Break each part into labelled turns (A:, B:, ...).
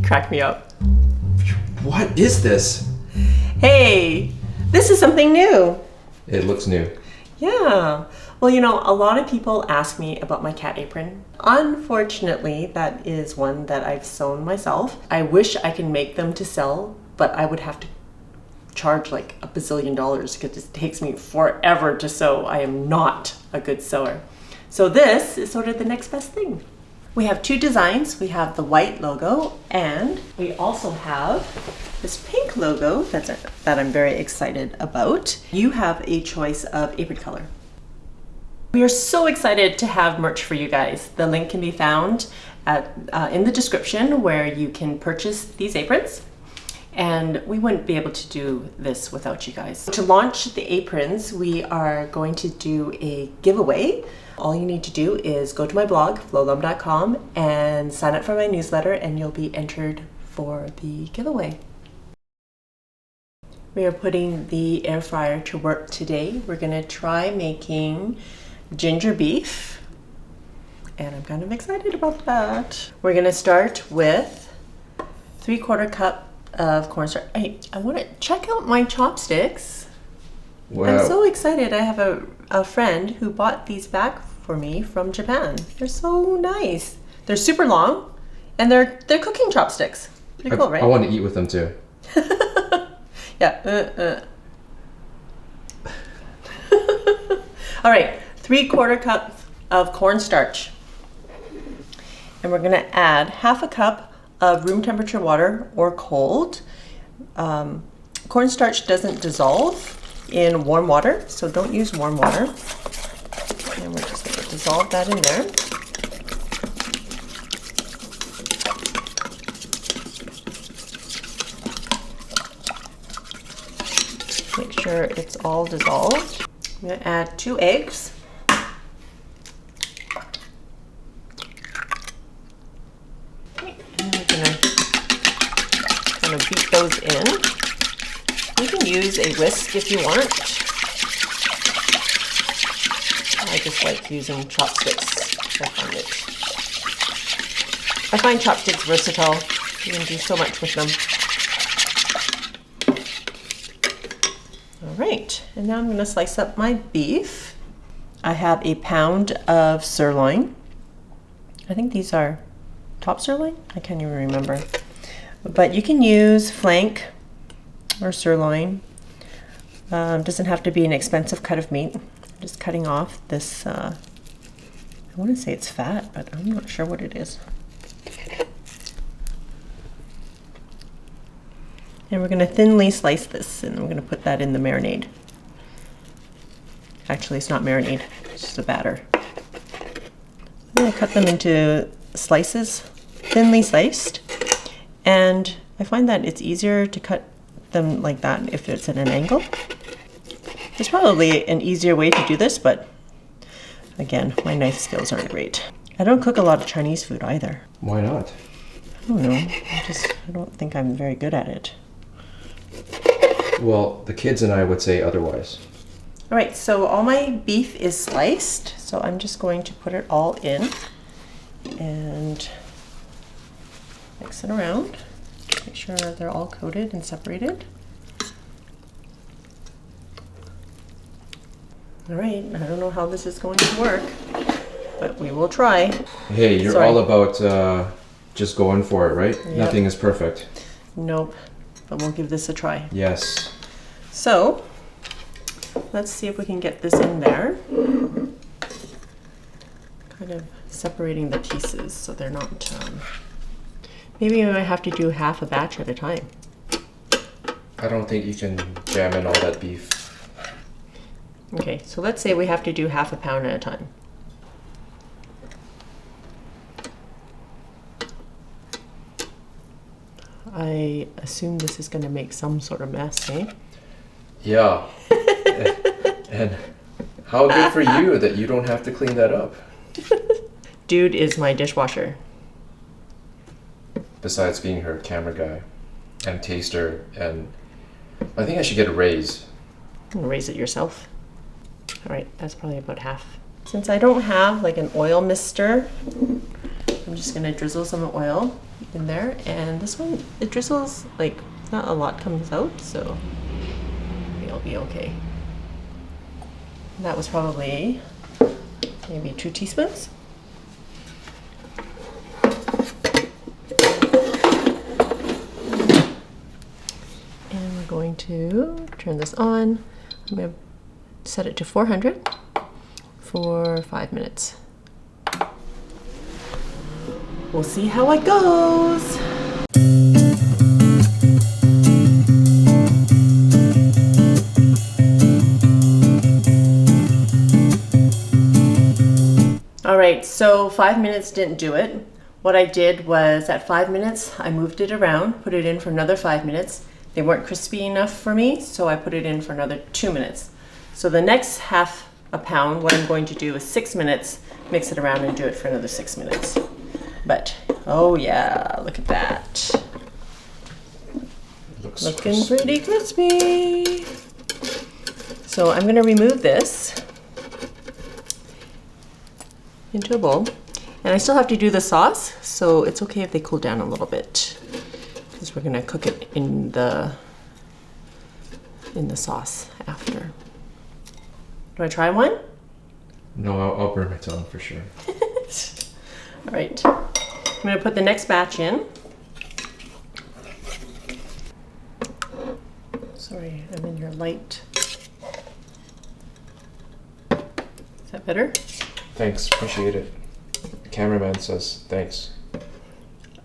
A: crack me up.
B: What is this?
A: Hey, this is something new.
B: It looks new.
A: Yeah. Well, you know, a lot of people ask me about my cat apron. Unfortunately, that is one that I've sewn myself. I wish I could make them to sell, but I would have to charge like $1 bazillion because it takes me forever to sew. I am not a good sewer. So this is sort of the next best thing. We have two designs. We have the white logo and we also have this pink logo that I'm very excited about. You have a choice of apron color. We are so excited to have merch for you guys. The link can be found in the description where you can purchase these aprons. And we wouldn't be able to do this without you guys. To launch the aprons, we are going to do a giveaway. All you need to do is go to my blog, flowlum.com, and sign up for my newsletter, and you'll be entered for the giveaway. We are putting the air fryer to work today. We're gonna try making ginger beef, and I'm kind of excited about that. We're gonna start with 3/4 cup of cornstarch. I want to check out my chopsticks. Wow. I'm so excited. I have a friend who bought these back for me from Japan. They're so nice. They're super long, and they're cooking chopsticks. Pretty cool, right?
B: I want to eat with them too.
A: Yeah. All right, 3/4 cup of cornstarch. And we're gonna add 1/2 cup of room temperature water or cold. Cornstarch doesn't dissolve in warm water, so don't use warm water. And we're just gonna dissolve that in there. Make sure it's all dissolved. I'm gonna add 2 eggs. Okay, and we're gonna kind of beat those in. You can use a whisk if you want. I just like using chopsticks. I find chopsticks versatile. You can do so much with them. All right, and now I'm going to slice up my beef. I have a pound of sirloin. I think these are top sirloin? I can't even remember. But you can use flank or sirloin. Doesn't have to be an expensive cut of meat. I'm just cutting off this, I want to say it's fat, but I'm not sure what it is. And we're going to thinly slice this, and we're going to put that in the marinade. Actually, it's not marinade, it's just a batter. I'm going to cut them into slices, thinly sliced. And I find that it's easier to cut them like that if it's at an angle. There's probably an easier way to do this, but again, my knife skills aren't great. I don't cook a lot of Chinese food either.
B: Why not?
A: I don't know, I don't think I'm very good at it.
B: Well, the kids and I would say otherwise.
A: All right, so all my beef is sliced, so I'm just going to put it all in and mix it around. Make sure they're all coated and separated. All right, I don't know how this is going to work, but we will try.
B: Hey, you're all about just going for it, right? Yep. Nothing is perfect.
A: Nope, but we'll give this a try.
B: Yes.
A: So, let's see if we can get this in there. Kind of separating the pieces so they're not, maybe I might have to do half a batch at a time.
B: I don't think you can jam in all that beef.
A: Okay, so let's say we have to do 1/2 pound at a time. I assume this is going to make some sort of mess, eh?
B: Yeah. And how good for you that you don't have to clean that up.
A: Dude is my dishwasher.
B: Besides being her camera guy and taster, and I think I should get a raise.
A: Raise it yourself. All right, that's probably about half. Since I don't have like an oil mister, I'm just gonna drizzle some oil in there. And this one, it drizzles, like not a lot comes out, so it'll be okay. And that was probably maybe 2 teaspoons. And we're going to turn this on. I'm going to set it to 400 for 5 minutes. We'll see how it goes. All right, so 5 minutes didn't do it. What I did was at 5 minutes, I moved it around, put it in for another 5 minutes. They weren't crispy enough for me, so I put it in for another 2 minutes. So the next half a pound, what I'm going to do is 6 minutes, mix it around and do it for another 6 minutes. But, oh yeah, look at that.
B: Looks
A: Looking
B: crispy.
A: pretty crispy. So I'm gonna remove this into a bowl. And I still have to do the sauce, so it's okay if they cool down a little bit, because we're gonna cook it in the sauce after. Do I try one?
B: No, I'll burn my tongue for sure.
A: All right, I'm gonna put the next batch in. Sorry, I'm in your light. Is that better?
B: Thanks, appreciate it. The cameraman says thanks.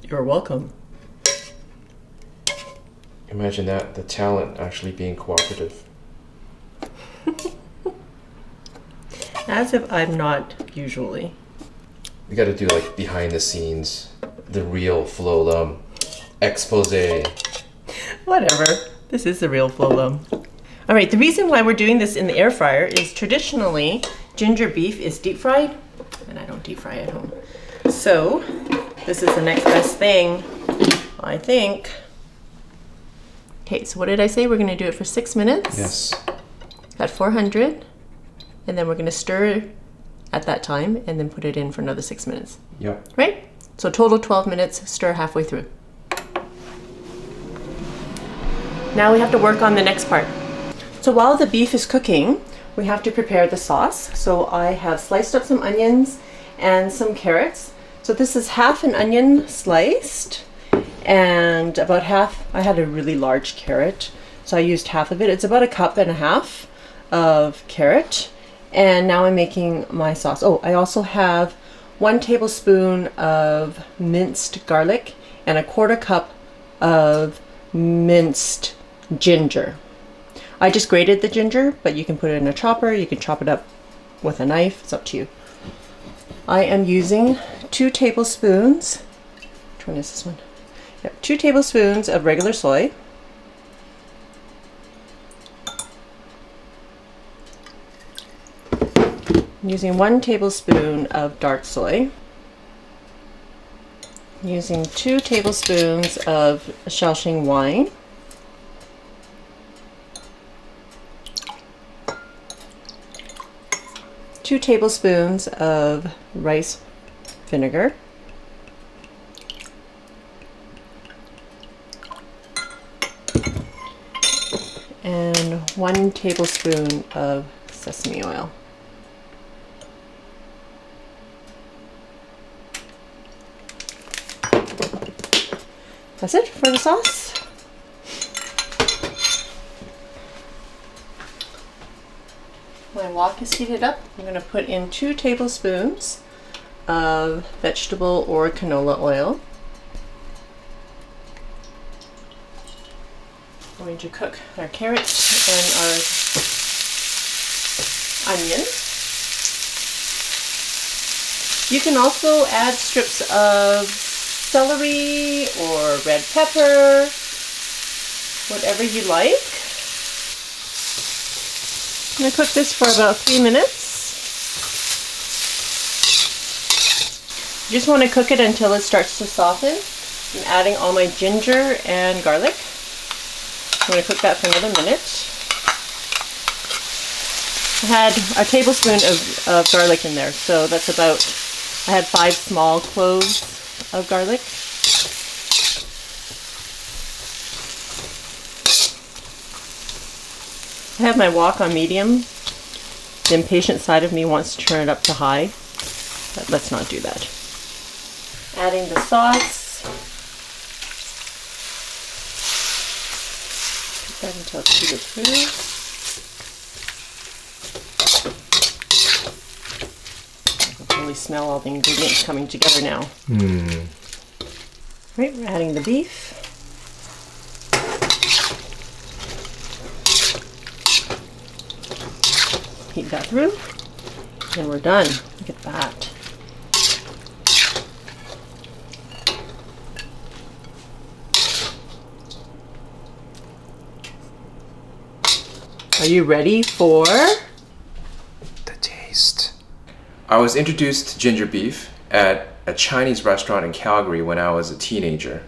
A: You're welcome.
B: Imagine that, the talent actually being cooperative.
A: As if I'm not usually.
B: We gotta do like behind the scenes, the real Flo Lum expose.
A: Whatever. This is the real Flo Lum. All right, the reason why we're doing this in the air fryer is traditionally ginger beef is deep fried, and I don't deep fry at home. So this is the next best thing, I think. Okay, so what did I say? We're gonna do it for 6 minutes.
B: Yes.
A: At 400, and then we're gonna stir at that time and then put it in for another 6 minutes.
B: Yep.
A: Right? So total 12 minutes, stir halfway through. Now we have to work on the next part. So while the beef is cooking, we have to prepare the sauce. So I have sliced up some onions and some carrots. So this is half an onion sliced and about half, I had a really large carrot, so I used half of it. It's about 1.5 cups of carrot. And now I'm making my sauce. Oh, I also have 1 tablespoon of minced garlic and 1/4 cup of minced ginger. I just grated the ginger, but you can put it in a chopper, you can chop it up with a knife, it's up to you. I am using 2 tablespoons, which one is this one? Yep, 2 tablespoons of regular soy. I'm using 1 tablespoon of dark soy. I'm using 2 tablespoons of Shaoxing wine. Two tablespoons of rice vinegar. And 1 tablespoon of sesame oil. That's it for the sauce. My wok is heated up. I'm going to put in 2 tablespoons of vegetable or canola oil. I'm going to cook our carrots and our onion. You can also add strips of celery or red pepper, whatever you like. I'm going to cook this for about 3 minutes. You just want to cook it until it starts to soften. I'm adding all my ginger and garlic. I'm going to cook that for another minute. I had a tablespoon of garlic in there, so that's about, I had 5 small cloves of garlic. I have my wok on medium. The impatient side of me wants to turn it up to high, but let's not do that. Adding the sauce. Put that until it's heated through. I can really smell all the ingredients coming together now. Right, we're adding the beef. Heat that through, and we're done. Look at that. Are you ready for
B: the taste? I was introduced to ginger beef at a Chinese restaurant in Calgary when I was a teenager.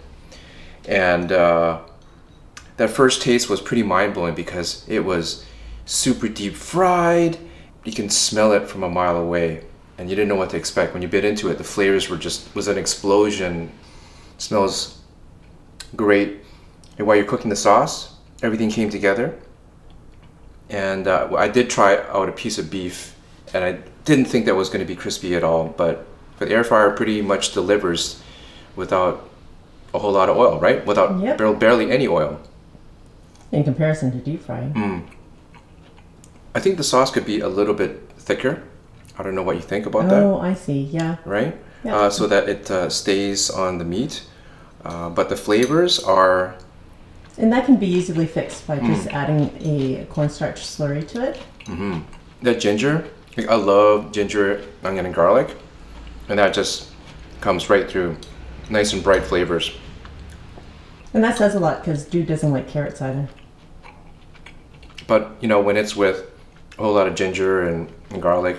B: And that first taste was pretty mind-blowing because it was super deep fried. You can smell it from a mile away, and you didn't know what to expect. When you bit into it, the flavors was an explosion. It smells great. And while you're cooking the sauce, everything came together. And I did try out a piece of beef, and I didn't think that was going to be crispy at all, but the air fryer pretty much delivers without a whole lot of oil, right? Without barely any oil.
A: In comparison to deep frying.
B: I think the sauce could be a little bit thicker. I don't know what you think about that.
A: Oh, I see. Yeah.
B: Right?
A: Yeah.
B: So that it stays on the meat. But the flavors are...
A: And that can be easily fixed by just adding a cornstarch slurry to it.
B: That ginger, like, I love ginger, onion, and garlic. And that just comes right through. Nice and bright flavors.
A: And that says a lot because dude doesn't like carrots either.
B: But, you know, when it's with a whole lot of ginger and garlic,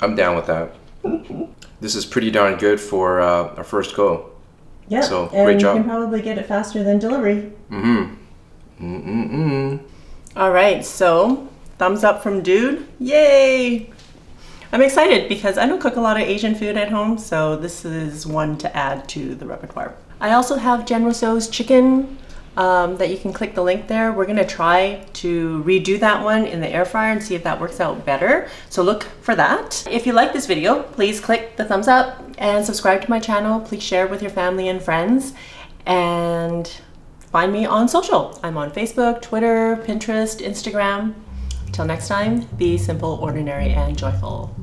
B: I'm down with that. This is pretty darn good for our first go.
A: Yeah,
B: so
A: and
B: great job.
A: You can probably get it faster than delivery. All right, so thumbs up from Dude. Yay! I'm excited because I don't cook a lot of Asian food at home, so this is one to add to the repertoire. I also have Jen Rousseau's chicken that you can click the link there. We're gonna try to redo that one in the air fryer and see if that works out better. So look for that. If you like this video, please click the thumbs up and subscribe to my channel. Please share with your family and friends, and find me on social. I'm on Facebook, Twitter, Pinterest, Instagram. Till next time, be simple, ordinary, and joyful.